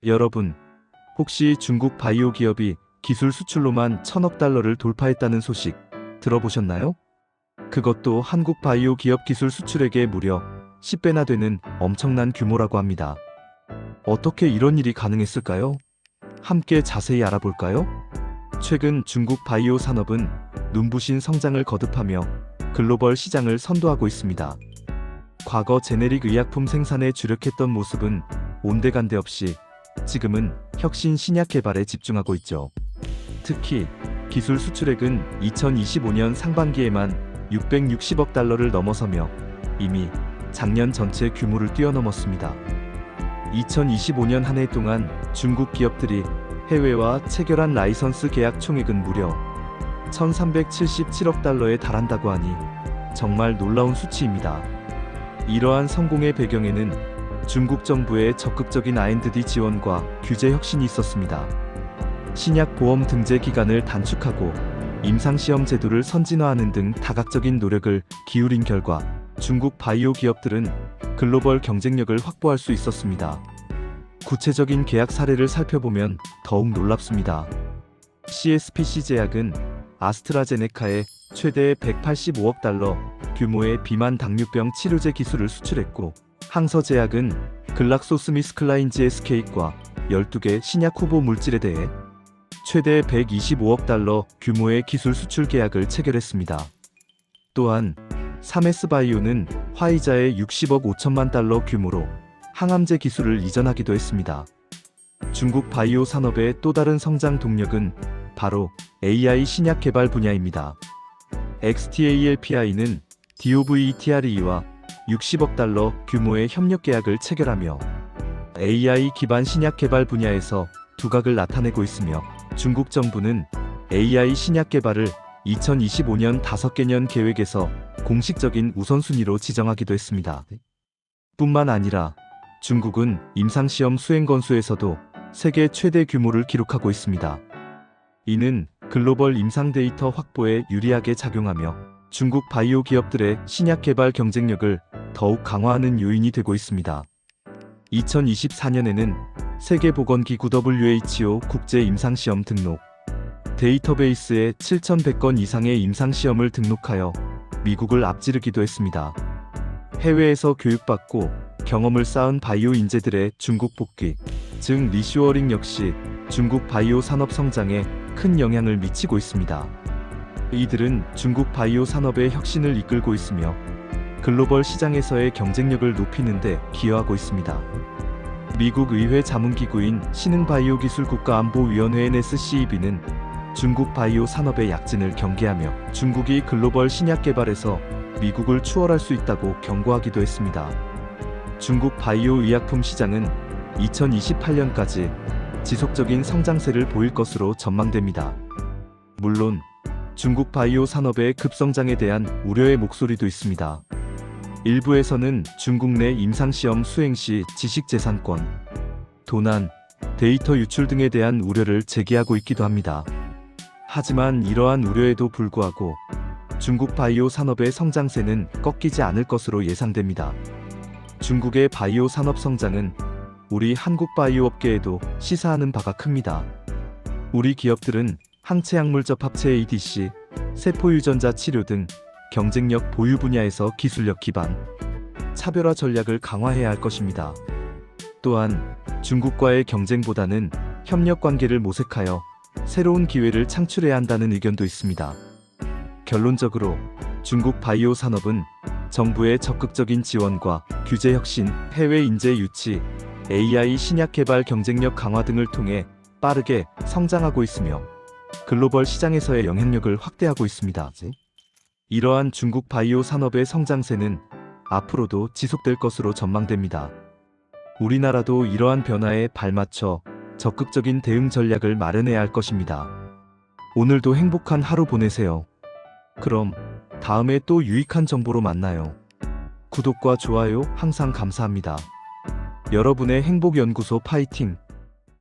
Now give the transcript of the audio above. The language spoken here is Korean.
여러분, 혹시 중국 바이오 기업이 기술 수출로만 1,000억 달러를 돌파했다는 소식 들어보셨나요? 그것도 한국 바이오 기업 기술 수출액의 무려 10배나 되는 엄청난 규모라고 합니다. 어떻게 이런 일이 가능했을까요? 함께 자세히 알아볼까요? 최근 중국 바이오 산업은 눈부신 성장을 거듭하며 글로벌 시장을 선도하고 있습니다. 과거 제네릭 의약품 생산에 주력했던 모습은 온데간데 없이 지금은 혁신 신약 개발에 집중하고 있죠. 특히 기술 수출액은 2025년 상반기에만 660억 달러를 넘어서며 이미 작년 전체 규모를 뛰어넘었습니다. 2025년 한 해 동안 중국 기업들이 해외와 체결한 라이선스 계약 총액은 무려 1,377억 달러에 달한다고 하니 정말 놀라운 수치입니다. 이러한 성공의 배경에는 중국 정부의 적극적인 R&D 지원과 규제 혁신이 있었습니다. 신약 보험 등재 기간을 단축하고 임상시험 제도를 선진화하는 등 다각적인 노력을 기울인 결과 중국 바이오 기업들은 글로벌 경쟁력을 확보할 수 있었습니다. 구체적인 계약 사례를 살펴보면 더욱 놀랍습니다. CSPC 제약은 아스트라제네카에 최대 185억 달러 규모의 비만 당뇨병 치료제 기술을 수출했고, 항서제약은 글락소스미스클라인 GSK과 12개 신약 후보 물질에 대해 최대 125억 달러 규모의 기술 수출 계약을 체결했습니다. 또한 사메스바이오는 화이자에 60억 5천만 달러 규모로 항암제 기술을 이전하기도 했습니다. 중국 바이오 산업의 또 다른 성장 동력은 바로 AI 신약 개발 분야입니다. XTALPI는 DOVETRE와 60억 달러 규모의 협력 계약을 체결하며 AI 기반 신약 개발 분야에서 두각을 나타내고 있으며, 중국 정부는 AI 신약 개발을 2025년 5개년 계획에서 공식적인 우선순위로 지정하기도 했습니다. 뿐만 아니라 중국은 임상시험 수행 건수에서도 세계 최대 규모를 기록하고 있습니다. 이는 글로벌 임상 데이터 확보에 유리하게 작용하며 중국 바이오 기업들의 신약 개발 경쟁력을 더욱 강화하는 요인이 되고 있습니다. 2024년에는 세계보건기구 WHO 국제임상시험 등록 데이터베이스에 7,100건 이상의 임상시험을 등록하여 미국을 앞지르기도 했습니다. 해외에서 교육받고 경험을 쌓은 바이오 인재들의 중국 복귀, 즉 리쇼어링 역시 중국 바이오 산업 성장에 큰 영향을 미치고 있습니다. 이들은 중국 바이오 산업의 혁신을 이끌고 있으며 글로벌 시장에서의 경쟁력을 높이는 데 기여하고 있습니다. 미국 의회 자문기구인 신흥바이오기술국가안보위원회 NSCEB는 중국 바이오 산업의 약진을 경계하며 중국이 글로벌 신약 개발에서 미국을 추월할 수 있다고 경고하기도 했습니다. 중국 바이오 의약품 시장은 2028년까지 지속적인 성장세를 보일 것으로 전망됩니다. 물론 중국 바이오 산업의 급성장에 대한 우려의 목소리도 있습니다. 일부에서는 중국 내 임상시험 수행 시 지식재산권, 도난, 데이터 유출 등에 대한 우려를 제기하고 있기도 합니다. 하지만 이러한 우려에도 불구하고 중국 바이오 산업의 성장세는 꺾이지 않을 것으로 예상됩니다. 중국의 바이오 산업 성장은 우리 한국 바이오 업계에도 시사하는 바가 큽니다. 우리 기업들은 항체약물 접합체 ADC, 세포유전자 치료 등 경쟁력 보유 분야에서 기술력 기반, 차별화 전략을 강화해야 할 것입니다. 또한 중국과의 경쟁보다는 협력 관계를 모색하여 새로운 기회를 창출해야 한다는 의견도 있습니다. 결론적으로 중국 바이오 산업은 정부의 적극적인 지원과 규제 혁신, 해외 인재 유치, AI 신약 개발 경쟁력 강화 등을 통해 빠르게 성장하고 있으며 글로벌 시장에서의 영향력을 확대하고 있습니다. 이러한 중국 바이오 산업의 성장세는 앞으로도 지속될 것으로 전망됩니다. 우리나라도 이러한 변화에 발맞춰 적극적인 대응 전략을 마련해야 할 것입니다. 오늘도 행복한 하루 보내세요. 그럼 다음에 또 유익한 정보로 만나요. 구독과 좋아요 항상 감사합니다. 여러분의 행복연구소 파이팅!